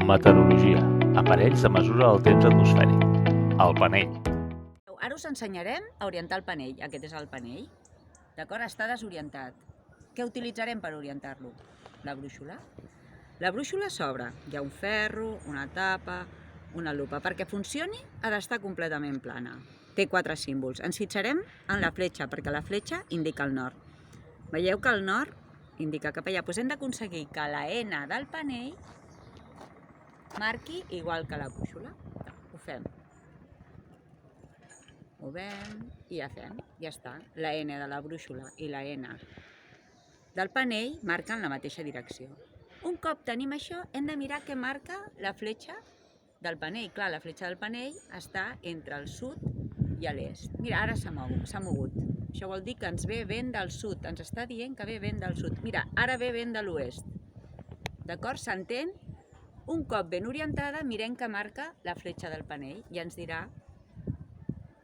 Meteorologia. Aparells de mesura del temps atmosfèric. El panell. Ara us ensenyarem a orientar el panell. Aquest és el panell. D'acord? Està desorientat. Què utilitzarem per orientar-lo? La brúixola. La brúixola s'obre. Hi ha un ferro, una tapa, una lupa. Perquè funcioni ha d'estar completament plana. Té 4 símbols. Ens fixarem en la fletxa, perquè la fletxa indica el nord. Veieu que el nord indica cap allà. Doncs hem d'aconseguir que la N del panell marqui igual que la brúixola. Ho fem. Movem i ja fem. Ja està. La N de la brúixola i la N del panell marquen la mateixa direcció. Un cop tenim això, hem de mirar què marca la fletxa del panell. Clar, la fletxa del panell està entre el sud i l'est. Mira, ara s'ha mogut. Això vol dir que ens ve vent del sud. Ens està dient que ve vent del sud. Mira, ara ve vent de l'oest. D'acord? S'entén? Un cop ben orientada, mirem que marca la fletxa del panell i ens dirà